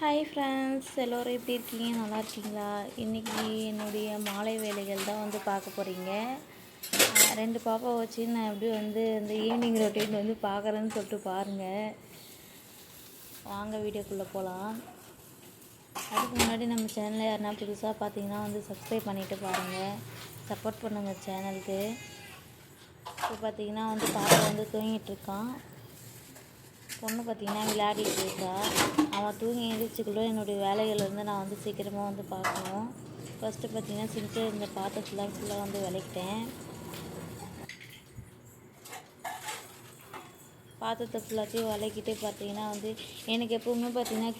Hi friends, எல்லோரும் எப்படி இருக்கீங்க? நல்லா இருக்கீங்களா? இன்றைக்கி என்னுடைய மாலை வேலைகள் தான் வந்து பார்க்க போகிறீங்க. 2 பாப்பா வச்சு நான் எப்படி வந்து இந்த ஈவினிங் ரொட்டீன் வந்து பார்க்குறேன்னு சொல்லிட்டு பாருங்கள். வாங்க வீடியோக்குள்ளே போகலாம். அதுக்கு முன்னாடி நம்ம சேனலில் யாருன்னா புதுசாக பார்த்தீங்கன்னா வந்து சப்ஸ்கிரைப் பண்ணிவிட்டு பாருங்கள், சப்போர்ட் பண்ணுங்கள் சேனலுக்கு. இப்போ பார்த்தீங்கன்னா வந்து பாப்பா வந்து தூங்கிட்டுருக்கான். பொண்ணு பார்த்திங்கன்னா விளையாடிட்டு இருக்கா. அவன் தூங்கி எழுந்திரிச்சிக்குள்ளே என்னுடைய வேலைகள் வந்து நான் வந்து சீக்கிரமாக வந்து பார்க்கணும். ஃபஸ்ட்டு பார்த்திங்கன்னா சிங்க்கு இந்த பாத்திரத்தெலாம் ஃபுல்லாக வந்து விளக்கிட்டேன். பாத்திரத்தை ஃபுல்லாத்தையும் விளக்கிட்டு பார்த்திங்கன்னா வந்து எனக்கு எப்போவுமே பார்த்திங்கன்னா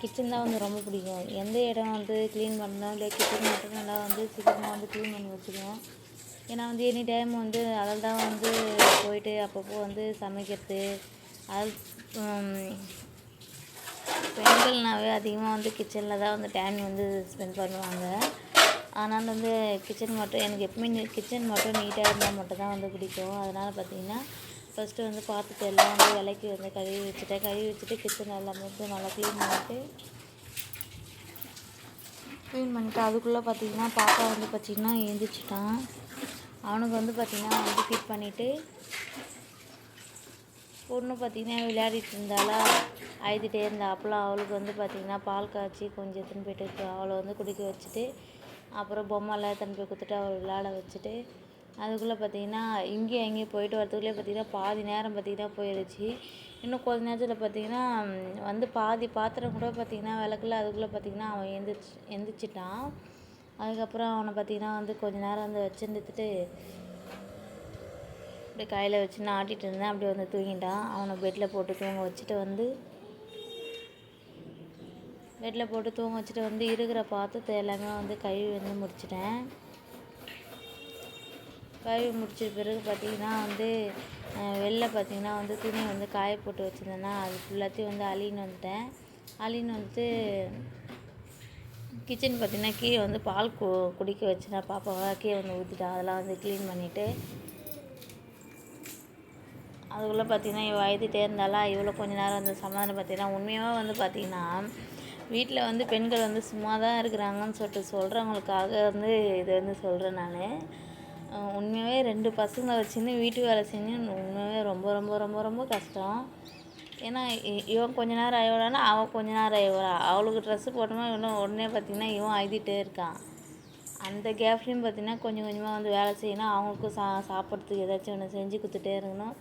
கிச்சன் தான் வந்து ரொம்ப பிடிக்கும். எந்த இடம் வந்து க்ளீன் பண்ணணும் இல்லை கிச்சன் மட்டும் நல்லா வந்து சீக்கிரமாக வந்து க்ளீன் பண்ணி வச்சுக்குவோம். ஏன்னா வந்து எனி டைம் வந்து அதில் தான் வந்து போயிட்டு அப்பப்போ வந்து சமைக்கிறது. அது பெண்கள்னாவே அதிகமாக வந்து கிச்சனில் தான் வந்து டைம் வந்து ஸ்பெண்ட் பண்ணுவாங்க. அதனால் வந்து கிச்சன் மட்டும் எனக்கு எப்பவுமே கிச்சன் மட்டும் நீட்டாக இருந்தால் மட்டும் தான் வந்து பிடிக்கும். அதனால் பார்த்திங்கன்னா ஃபஸ்ட்டு வந்து பாத்திரத்தை எல்லாம் வந்து விளக்கி வந்து கழுவி வச்சுட்டு கிச்சன் எல்லாமே வந்து நல்லா க்ளீன் பண்ணிவிட்டு அதுக்குள்ளே பார்த்திங்கன்னா பாப்பா வந்து பார்த்திங்கன்னா எழுந்திரிச்சிட்டான். அவனுக்கு வந்து பார்த்திங்கன்னா வந்து ஃபீட் பண்ணிவிட்டு பொண்ணு பார்த்திங்கன்னா விளையாடிட்டு இருந்தாலா, அழுதுகிட்டே இருந்தா. அப்போலாம் அவளுக்கு வந்து பார்த்திங்கன்னா பால் காய்ச்சி கொஞ்சம் எடுத்துன்னு போய்ட்டு அவளை வந்து குடிக்க வச்சுட்டு அப்புறம் பொம்மைலாம் எடுத்துன்னு போய் கொடுத்துட்டு அவளை விளையாட வச்சுட்டு அதுக்குள்ளே பார்த்திங்கன்னா இங்கேயும் அங்கேயும் போயிட்டு வரதுக்குள்ளே பார்த்திங்கன்னா பாதி நேரம் பார்த்திங்கன்னா போயிடுச்சு. இன்னும் கொஞ்ச நேரத்தில் பார்த்திங்கன்னா வந்து பாதி பாத்திரம் கூட பார்த்திங்கன்னா விளக்கல. அதுக்குள்ளே பார்த்திங்கன்னா அவன் எந்திரிச்சிட்டான். அதுக்கப்புறம் அவனை பார்த்திங்கன்னா வந்து கொஞ்ச நேரம் வந்து வச்சுருந்துட்டு அப்படியே கையில் வச்சு நான் ஆட்டிகிட்டு இருந்தேன். அப்படியே வந்து தூங்கிட்டான். அவனை பெட்டில் போட்டு தூங்க வச்சுட்டு வந்து இருக்கிற பாத்திரத்தை எல்லாமே வந்து கழுவி வந்து முடிச்சிட்டேன். கழுவி முடிச்ச பிறகு பார்த்திங்கன்னா வந்து வெளில பார்த்திங்கன்னா வந்து துணி வந்து காய போட்டு வச்சுருந்தேன்னா அது ஃபுல்லாத்தையும் வந்து அழின்னு வந்துட்டு கிச்சன் பார்த்திங்கன்னா கீழே வந்து பால் குடிக்க வச்சுட்டேன். பாப்பாவை கீழே வந்து ஊற்றிட்டேன். அதெல்லாம் வந்து க்ளீன் பண்ணிவிட்டு அதுக்குள்ளே பார்த்திங்கன்னா இவள் அழுதுகிட்டே இருந்தாலா, இவ்வளோ கொஞ்ச நேரம் வந்து சமாதானம். பார்த்திங்கன்னா உண்மையாக வந்து பார்த்திங்கன்னா வீட்டில் வந்து பெண்கள் வந்து சும்மா தான் இருக்கிறாங்கன்னு சொல்லிட்டு சொல்கிறவங்களுக்காக வந்து இது வந்து சொல்கிறேன் நான். உண்மையாகவே 2 பசங்களை வச்சுன்னு வீட்டு வேலை செஞ்சு உண்மையாகவே ரொம்ப ரொம்ப ரொம்ப ரொம்ப கஷ்டம். ஏன்னா இவன் கொஞ்ச நேரம் அழுவானா, அவள் கொஞ்ச நேரம் அழுவா. அவளுக்கு ட்ரெஸ்ஸு போட்டோமா இன்னும் உடனே பார்த்திங்கன்னா இவன் அழுதுகிட்டே இருக்கான். அந்த கேப்லேயும் பார்த்திங்கன்னா கொஞ்சம் கொஞ்சமாக வந்து வேலை செய்யணும். அவங்களுக்கும் சாப்பிட்றதுக்கு ஏதாச்சும் ஒன்று செஞ்சு கொடுத்துட்டே இருக்கணும்.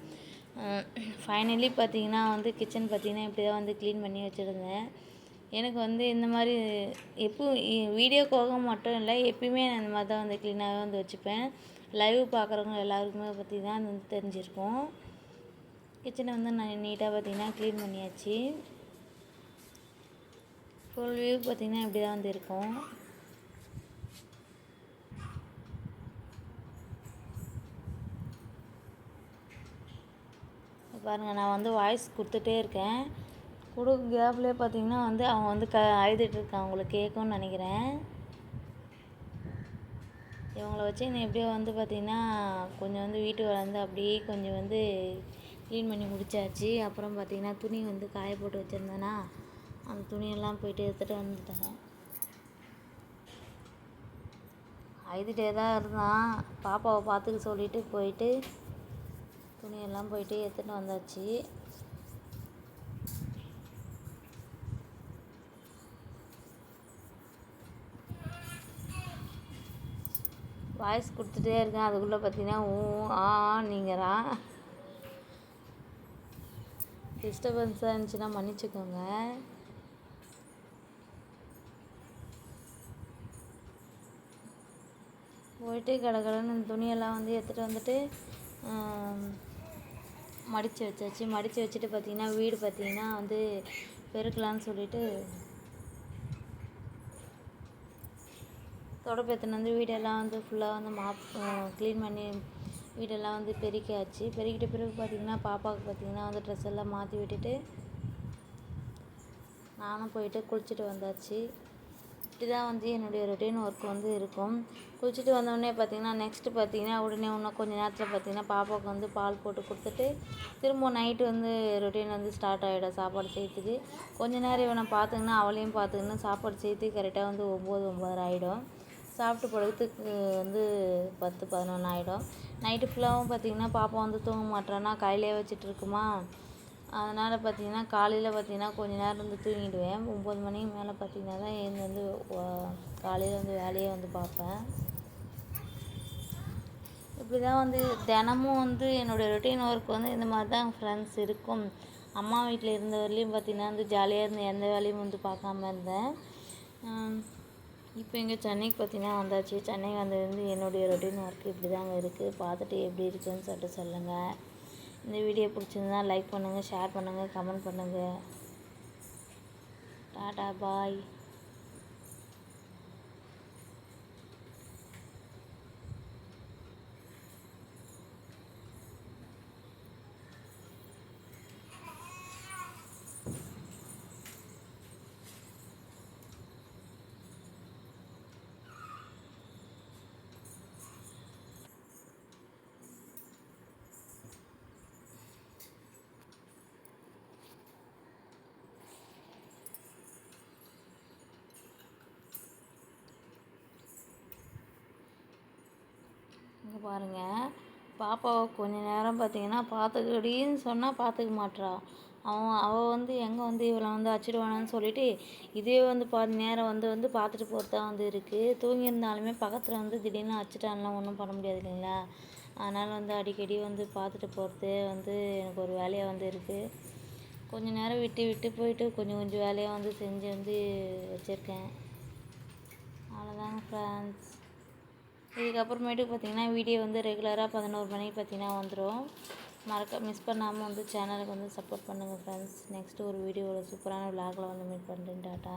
ஃபைனலி பார்த்திங்கன்னா வந்து கிச்சன் பார்த்திங்கன்னா இப்படி தான் வந்து க்ளீன் பண்ணி வச்சுருந்தேன். எனக்கு வந்து இந்த மாதிரி வீடியோக்காக மட்டும் இல்லை, எப்பயுமே நான் இந்த மாதிரி தான் வந்து க்ளீனாகவே வந்து வச்சுப்பேன். லைவ் பார்க்குறவங்க எல்லாருக்குமே பார்த்திங்கன்னா அது வந்து தெரிஞ்சிருக்கும். கிச்சனை வந்து நான் நீட்டாக பார்த்திங்கன்னா க்ளீன் பண்ணியாச்சு. ஃபுல் வியூ பார்த்திங்கன்னா இப்படி தான் வந்து இருக்கும். பாருங்கள், நான் வந்து வாய்ஸ் கொடுத்துட்டே இருக்கேன். கேப்லேயே பார்த்திங்கன்னா வந்து அவன் வந்து அழுதுட்டு இருக்கான். அவங்களுக்கு கேட்கும்னு நினைக்கிறேன். இவங்கள வச்சு நான் எப்படியோ வந்து பார்த்திங்கன்னா கொஞ்சம் வந்து வீட்டு வேலை வந்து அப்படியே கொஞ்சம் வந்து க்ளீன் பண்ணி முடிச்சாச்சு. அப்புறம் பார்த்திங்கன்னா துணி வந்து காய போட்டு வச்சுருந்தேன்னா அந்த துணியெல்லாம் போயிட்டு எடுத்துகிட்டு வந்துட்டேன். அழுதுகிட்டே தான் இருந்தான். பாப்பாவை பார்த்துக்க சொல்லிவிட்டு போயிட்டு துணியெல்லாம் போயிட்டு எடுத்துகிட்டு வந்தாச்சு. வாய்ஸ் கொடுத்துட்டே இருக்கேன். அதுக்குள்ளே பார்த்திங்கன்னா நீங்களாம் டிஸ்டர்பன்ஸாக இருந்துச்சுன்னா மன்னிச்சுக்கோங்க. போயிட்டு கடகடன்னு துணியெல்லாம் வந்து எடுத்துகிட்டு வந்துட்டு மடித்து வச்சாச்சு. மடித்து வச்சுட்டு பார்த்திங்கன்னா வீடு பார்த்திங்கன்னா வந்து பெருக்கலான்னு சொல்லிவிட்டு தொடப்பெத்துன்னு வந்து வீடெல்லாம் வந்து ஃபுல்லாக வந்து க்ளீன் பண்ணி வீடெல்லாம் வந்து பெருக்கியாச்சு. பெருக்கிட்ட பிறகு பார்த்திங்கன்னா பாப்பாவுக்கு பார்த்திங்கன்னா வந்து ட்ரெஸ் எல்லாம் மாற்றி விட்டுட்டு நானும் போயிட்டு குளிச்சுட்டு வந்தாச்சு. இப்படி தான் வந்து என்னுடைய ரொட்டீன் ஒர்க் வந்து இருக்கும். குளிச்சுட்டு வந்தோடனே பார்த்திங்கன்னா நெக்ஸ்ட்டு பார்த்திங்கன்னா உடனே இன்னும் கொஞ்சம் நேரத்தில் பார்த்திங்கன்னா பாப்பாவுக்கு வந்து பால் போட்டு கொடுத்துட்டு திரும்ப நைட்டு வந்து ரொட்டீன் வந்து ஸ்டார்ட் ஆகிடும் சாப்பாடு செய்யறதுக்கு. கொஞ்ச நேரம் இவனை பார்த்துக்கின்னு அவளையும் பார்த்துக்கின்னு சாப்பாடு செய்யறதுக்கு கரெக்டாக வந்து 9, 9:30 ஆகிடும். சாப்பிட்டு படுக்கிறதுக்கு வந்து 10, 11 ஆகிடும். நைட்டு ஃபுல்லாகவும் பார்த்திங்கன்னா பாப்பா வந்து தூங்க மாட்டேறான்னா கையிலே வச்சுட்டு இருக்குமா, அதனால் பார்த்திங்கன்னா காலையில் பார்த்திங்கன்னா கொஞ்சம் நேரம் வந்து தூங்கிடுவேன். 9 மணிக்கு மேலே பார்த்திங்கன்னா தான் எழுந்து வந்து காலையில் வந்து வேலையே வந்து பார்ப்பேன். இப்படி தான் வந்து தினமும் வந்து என்னோடய ரொட்டீன் ஒர்க் வந்து இந்த மாதிரி தான் ஃப்ரெண்ட்ஸ் இருக்கும். அம்மா வீட்டில் இருந்த வரலையும் பார்த்திங்கன்னா வந்து ஜாலியாக இருந்தேன், எந்த வேலையும் வந்து பார்க்காம இருந்தேன். இப்போ இங்கே சென்னைக்கு பார்த்திங்கன்னா வந்தாச்சு. சென்னை வந்தது என்னுடைய ரொட்டீன் ஒர்க் இப்படி தாங்க இருக்குது. பார்த்துட்டு எப்படி இருக்குதுன்னு சொல்லிட்டு சொல்லுங்கள். இந்த வீடியோ பிடிச்சிருந்தா லைக் பண்ணுங்கள், ஷேர் பண்ணுங்கள், கமெண்ட் பண்ணுங்கள். டாடா பாய். இங்கே பாருங்கள், பாப்பாவை கொஞ்ச நேரம் பார்த்திங்கன்னா பார்த்துக்கடின்னு சொன்னால் பார்த்துக்க மாட்றா. அவள் வந்து எங்கே வந்து இவளை வந்து அடிச்சிடுவானான்னு சொல்லிட்டு இதே வந்து பாதி நேரம் வந்து பார்த்துட்டு போகிறது தான் வந்து இருக்குது. தூங்கியிருந்தாலுமே பக்கத்தில் வந்து திடீர்னு அடிச்சிட்டான்லாம் ஒன்றும் பண்ண முடியாது இல்லைங்களா. அதனால் வந்து அடிக்கடி வந்து பார்த்துட்டு போகிறது வந்து எனக்கு ஒரு வேலையாக வந்து இருக்குது. கொஞ்சம் நேரம் விட்டு விட்டு போயிட்டு கொஞ்சம் கொஞ்சம் வேலையாக வந்து செஞ்சு வந்து வச்சுருக்கேன். அவ்வளோதாங்க ஃப்ரெண்ட்ஸ். இதுக்கப்புறமேட்டுக்கு பார்த்திங்கன்னா வீடியோ வந்து ரெகுலராக 11 மணிக்கு பார்த்திங்கன்னா வந்துடும். மிஸ் பண்ணாமல் வந்து சேனலுக்கு வந்து சப்போர்ட் பண்ணுங்கள் ஃப்ரெண்ட்ஸ். நெக்ஸ்ட்டு ஒரு வீடியோவில் சூப்பரான விளாகில் வந்து மீட் பண்ணுறேன். டாட்டா.